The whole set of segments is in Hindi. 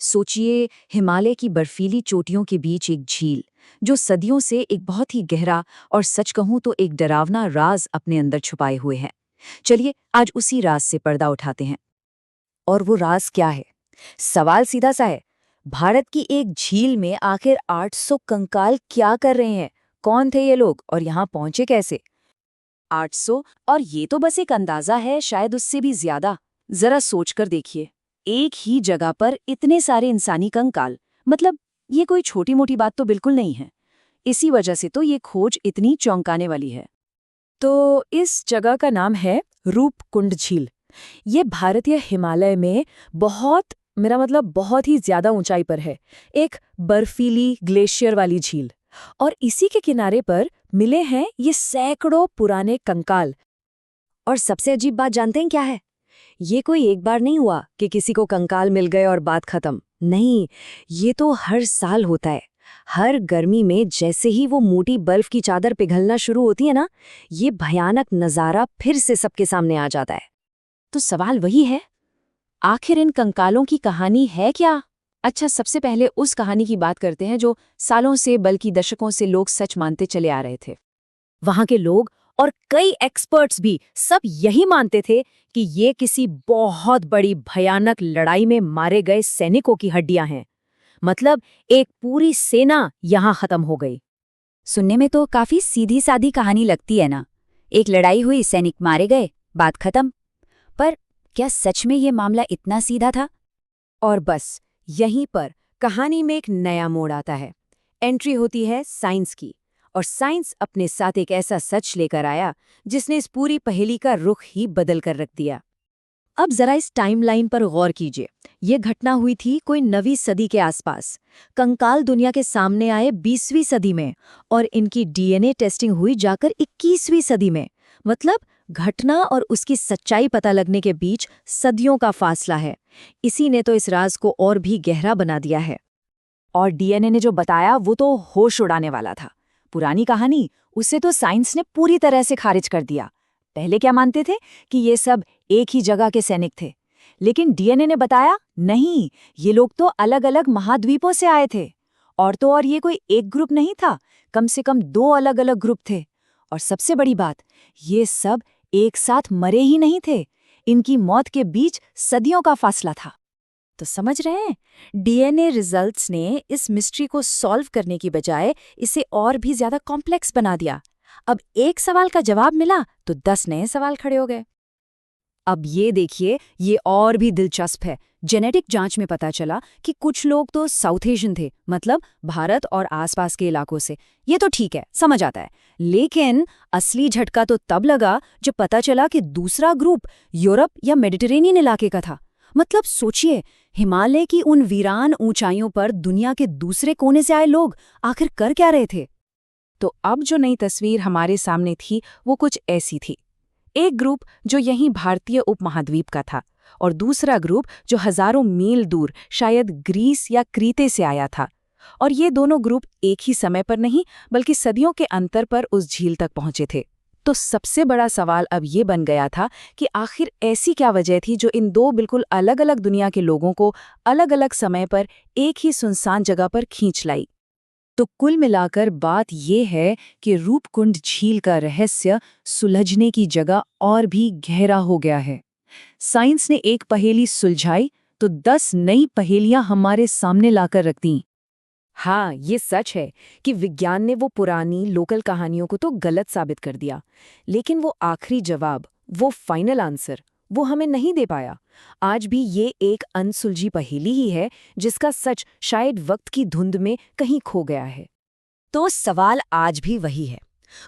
सोचिए, हिमालय की बर्फीली चोटियों के बीच एक झील जो सदियों से एक बहुत ही गहरा और सच कहूं तो एक डरावना राज अपने अंदर छुपाए हुए है। चलिए आज उसी राज से पर्दा उठाते हैं। और वो राज क्या है? सवाल सीधा सा है। भारत की एक झील में आखिर 800 कंकाल क्या कर रहे हैं? कौन थे ये लोग और यहाँ पहुंचे कैसे? 800, और ये तो बस एक अंदाजा है, शायद उससे भी ज्यादा। जरा सोचकर देखिए, एक ही जगह पर इतने सारे इंसानी कंकाल, मतलब ये कोई छोटी मोटी बात तो बिल्कुल नहीं है। इसी वजह से तो ये खोज इतनी चौंकाने वाली है। तो इस जगह का नाम है रूपकुंड झील। ये भारतीय हिमालय में बहुत, मेरा मतलब बहुत ही ज्यादा ऊंचाई पर है, एक बर्फीली ग्लेशियर वाली झील। और इसी के किनारे पर मिले हैं ये सैकड़ों पुराने कंकाल। और सबसे अजीब बात जानते हैं क्या है? ये कोई एक बार नहीं हुआ कि किसी को कंकाल मिल गए और बात खत्म। नहीं, ये तो हर साल होता है। हर गर्मी में जैसे ही वो मोटी बर्फ की चादर पिघलना शुरू होती है ना, ये भयानक नजारा फिर से सबके सामने आ जाता है। तो सवाल वही है, आखिर इन कंकालों की कहानी है क्या? अच्छा, सबसे पहले उस कहानी की बात करते हैं जो सालों से बल्कि दशकों से लोग सच मानते चले आ रहे थे। वहां के लोग और कई एक्सपर्ट्स भी सब यही मानते थे कि ये किसी बहुत बड़ी भयानक लड़ाई में मारे गए सैनिकों की हड्डियां हैं। मतलब एक पूरी सेना यहां खत्म हो गई। सुनने में तो काफी सीधी सादी कहानी लगती है ना। एक लड़ाई हुई, सैनिक मारे गए, बात खत्म। पर क्या सच में ये मामला इतना सीधा था? और बस यहीं पर कहानी में एक नया मोड़ आता है। एंट्री होती है साइंस की, और साइंस अपने साथ एक ऐसा सच लेकर आया जिसने इस पूरी पहेली का रुख ही बदल कर रख दिया। अब जरा इस टाइमलाइन पर गौर कीजिए। ये घटना हुई थी कोई 9वीं सदी के आसपास। कंकाल दुनिया के सामने आए 20वीं सदी में, और इनकी डीएनए टेस्टिंग हुई जाकर 21वीं सदी में। मतलब घटना और उसकी सच्चाई पता लगने के बीच सदियों का फासला है। इसी ने तो इस राज को और भी गहरा बना दिया है। और डीएनए ने जो बताया वो तो होश उड़ाने वाला था। पुरानी कहानी, उसे तो साइंस ने पूरी तरह से खारिज कर दिया। पहले क्या मानते थे कि ये सब एक ही जगह के सैनिक थे, लेकिन डीएनए ने बताया नहीं, ये लोग तो अलग अलग महाद्वीपों से आए थे। और तो और ये कोई एक ग्रुप नहीं था, कम से कम 2 अलग अलग ग्रुप थे। और सबसे बड़ी बात, ये सब एक साथ मरे ही नहीं थे। इनकी मौत के बीच सदियों का फासला था। तो समझ रहे हैं, डीएनए रिजल्ट्स ने इस मिस्ट्री को सॉल्व करने की बजाय इसे और भी ज्यादा कॉम्प्लेक्स बना दिया। अब एक सवाल का जवाब मिला तो 10 नए सवाल खड़े हो गए। अब ये देखिए, ये और भी दिलचस्प है। जेनेटिक जांच में पता चला कि कुछ लोग तो साउथ एशियन थे, मतलब भारत और आसपास के इलाकों से। ये तो ठीक है, समझ आता है। लेकिन असली झटका तो तब लगा जब पता चला कि दूसरा ग्रुप यूरोप या मेडिटेरेनियन इलाके का था। मतलब सोचिए, हिमालय की उन वीरान ऊंचाइयों पर दुनिया के दूसरे कोने से आए लोग आखिर कर क्या रहे थे? तो अब जो नई तस्वीर हमारे सामने थी वो कुछ ऐसी थी। एक ग्रुप जो यहीं भारतीय उपमहाद्वीप का था, और दूसरा ग्रुप जो हजारों मील दूर, शायद ग्रीस या क्रीते से आया था। और ये दोनों ग्रुप एक ही समय पर नहीं, बल्कि सदियों के अंतर पर उस झील तक पहुंचे थे। तो सबसे बड़ा सवाल अब ये बन गया था कि आखिर ऐसी क्या वजह थी जो इन दो बिल्कुल अलग अलग दुनिया के लोगों को अलग अलग समय पर एक ही सुनसान जगह पर खींच लाई। तो कुल मिलाकर बात यह है कि रूपकुंड झील का रहस्य सुलझने की जगह और भी गहरा हो गया है। साइंस ने एक पहेली सुलझाई तो 10 नई पहेलियां हमारे सामने लाकर रख दी। हाँ, ये सच है कि विज्ञान ने वो पुरानी लोकल कहानियों को तो गलत साबित कर दिया, लेकिन वो आखिरी जवाब, वो फाइनल आंसर, वो हमें नहीं दे पाया। आज भी ये एक अनसुलझी पहेली ही है जिसका सच शायद वक्त की धुंध में कहीं खो गया है। तो सवाल आज भी वही है,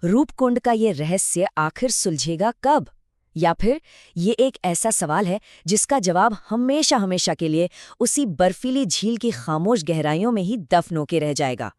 रूपकुंड का ये रहस्य आखिर सुलझेगा कब? या फिर ये एक ऐसा सवाल है जिसका जवाब हमेशा हमेशा के लिए उसी बर्फीली झील की खामोश गहराइयों में ही दफन होके रह जाएगा।